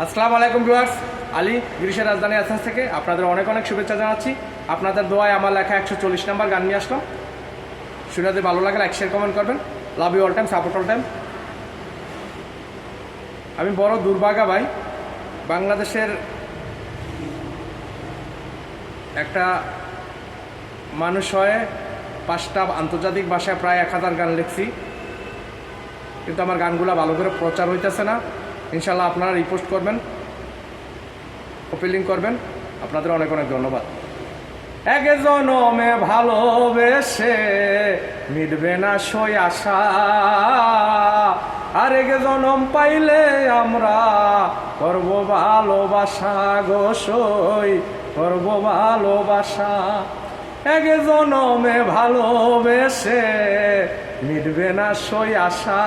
আসসালামু আলাইকুম ভিউয়ার্স, আলী গ্রিসের রাজধানী এসেন্স থেকে আপনাদের অনেক অনেক শুভেচ্ছা জানাচ্ছি। আপনাদের দোয়ায় আমার লেখা 140 নম্বর গান নিয়ে আসলাম। শুনে ভালো লাগে লাইক শেয়ার কমেন্ট করবেন। Love you all time, support all time. আমি বড় দুর্ভাগা ভাই, বাংলাদেশের একটা মানুষ হয়ে 5টা আন্তর্জাতিক ভাষায় প্রায় 1000 গান লিখছি, কিন্তু আমার গানগুলো ভালো করে প্রচার হইতেছে না। ইনশাল্লাহ আপনারা রিপোস্ট করবেন, কপিলিং করবেন। আপনাদের অনেক অনেক ধন্যবাদ। এক জনমে ভালোবেসে মিটবে না সই আশা, আর এক জনম পাইলে আমরা করব ভালোবাসা গো সই, করব ভালোবাসা। এক জনমে ভালোবেসে মিটবে না সই আশা,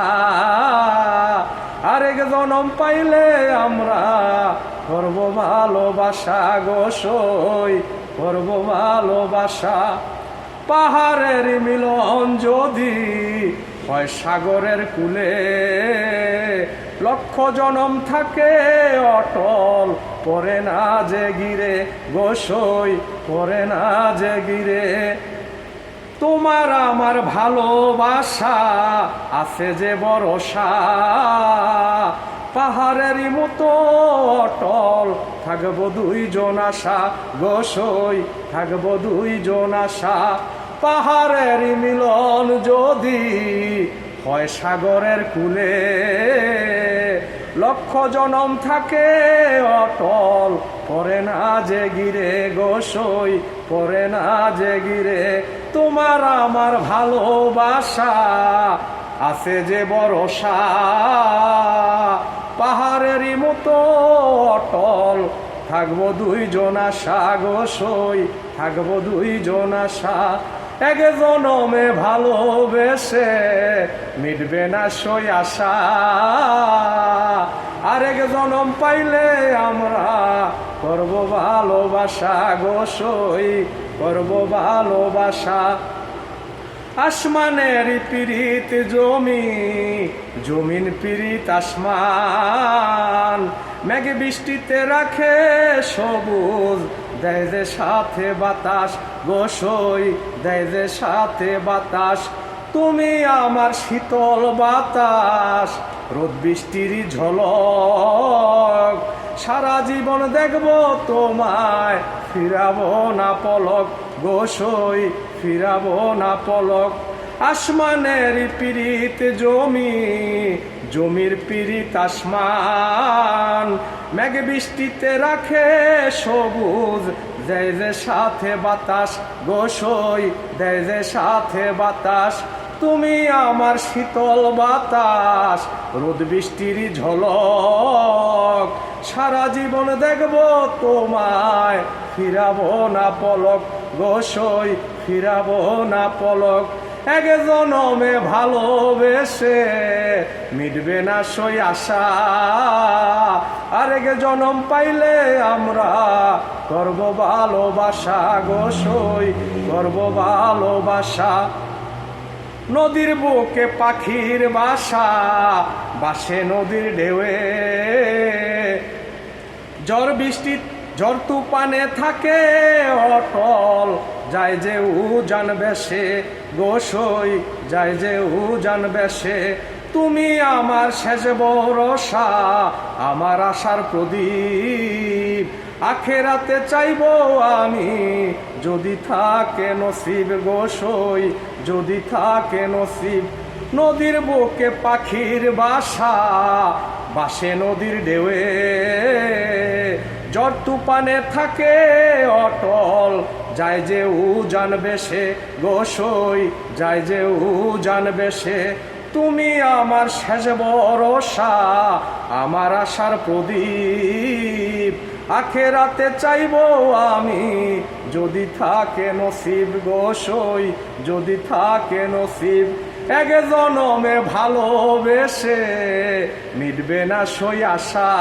আরেক জনম পাইলে আমরা করব ভালোবাসা গো সই, করব ভালোবাসা। পাহাড়ের মিলন যদি হয় সাগরের কূলে, লক্ষ জনম থাকে অটল পরে না যে গিরে গো সই, পরে না যে গিরে। তোমার আমার ভালোবাসা আছে যে ভরসা, পাহাড়েরই মতো অটল থাকবো দুইজন আশা গো সই, থাকবো দুইজন আশা। পাহাড়েরই মিলন যদি হয় সাগরের কূলে, লক্ষ জনম থাকে অটল পরে না যে গিরে গো সই, পরে না যে গিরে। তোমার আমার ভালোবাসা আছে যে ভরসা, পাহাড়েরই মতো অটল থাকবো দুইজন আশা গো সই, থাকবো দুইজন আশা। এক জনমে ভালোবেসে মিটবে না সই আশা, আরেক জনম পাইলে আমরা করব ভালোবাসা গো সই, করব ভালোবাসা। আসমানের পিরিত জমি, জমিন পিরিত আসমান, মেঘ বৃষ্টিতে রাখে সবুজ, দেয় যে সাথে বাতাস গো সই, দেয় যে সাথে বাতাস। তুমি আমার শীতল বাতাস, রোদ বৃষ্টির ঝলক, সারা জীবন দেখব তোমায় ফিরাবো না পলক গো সই, ফিরাবো না পলক। আসমানের পিরিত জমি, জমির পিরিত আসমান, মেঘ বৃষ্টিতে রাখে সবুজ, দেয় যে সাথে বাতাস গো সই, দেয় যে সাথে বাতাস। তুমি আমার শীতল বাতাস, রোদ বৃষ্টির ঝলক, সারা জীবন দেখব তোমায় ফিরাবো না পলক গো সই, ফিরাবো না পলক। এক জনমে ভালোবেসে মিটবে না সই আশা, আরেক জনম পাইলে আমরা করব ভালোবাসা গো সই, করব ভালোবাসা। নদীর বুকে পাখির বাসা, বাসে নদীর ঢেউয়ে, ঝড় বৃষ্টি ঝড় তুফানে থাকে অটল, যায় যে উজান বেশে গো সই, যায় যে উজান বেশে। তুমি আমার শেষ ভরসা, আমার আশার প্রদীপ, আখেরাতে চাইব আমি যদি থাকে নসিব গো সই, যদি থাকে নসিব। নদীর বুকে পাখির বাসা, বাসে নদীর ঢেউয়ে, ঝড় তুফানে থাকে অটল, যায় যে উজান বেশে গো সই, যায় যে উজান বেশে। তুমি আমার শেষ ভরসা, আমার আশার প্রদীপ, আখেরাতে চাইব আমি যদি থাকে নসিব গো সই, যদি থাকে নসিব। এক জনমে ভালোবেসে মিটবে না সই আশা,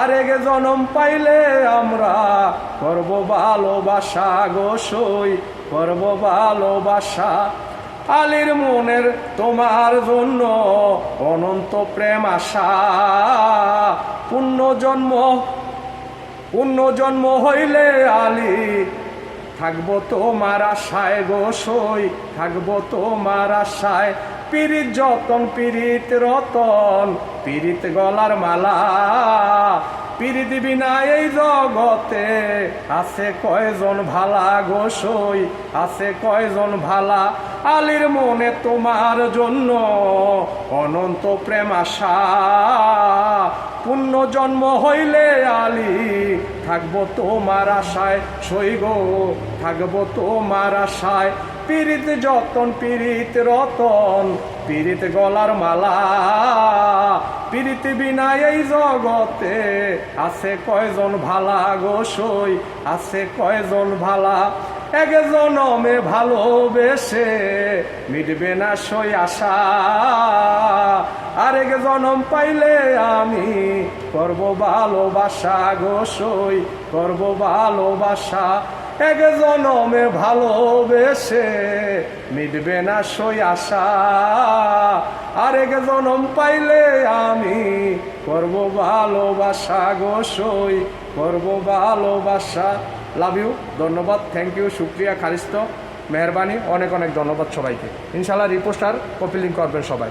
আরেক জনম পাইলে আমরা করব ভালোবাসা গো সই, করব ভালোবাসা। আলীর মনের তোমার জন্য অনন্ত প্রেম আশা, পুণ্য জন্ম হইলে আলী থাকবো তোমার আশায় গো সই, থাকবো তোমার আশায়। পীড়িত যতন পীড়িত রতন, পীড়িত গলার মালা, পীড়িত বিনা এই জগতে আছে কয়জন ভালা গো সই, আছে কয়জন ভালা। আলীর মনে তোমার জন্য অনন্ত প্রেম আশা, পুণ্য জন্ম হইলে আলী থাকবো তোমার আশায় সই গো, থাকবো তোমার আশায়। পীড়িত যতন পীড়িত রতন, পীড়িত গলার মালা, পীড়িত বিনা এই জগতে আছে কয়জন ভালা গো সই, আছে কয়জন ভালা। এক জনমে ভালোবেসে মিটবে না সই আশা, আরেক জনম পাইলে আমি করব ভালোবাসা গো সই, করব ভালোবাসা। এক জনমে ভালোবেসে মিটবে না সই আশা, আরেক জনম পাইলে আমি করব ভালোবাসা গো সই, করব ভালোবাসা। লাভ ইউ, ধন্যবাদ, থ্যাংক ইউ, শুক্রিয়া, খারিস্ত, মেহরবানি, অনেক অনেক ধন্যবাদ সবাইকে। ইনশাল্লাহ রিপোস্ট আর কপি লিঙ্ক করবেন সবাই।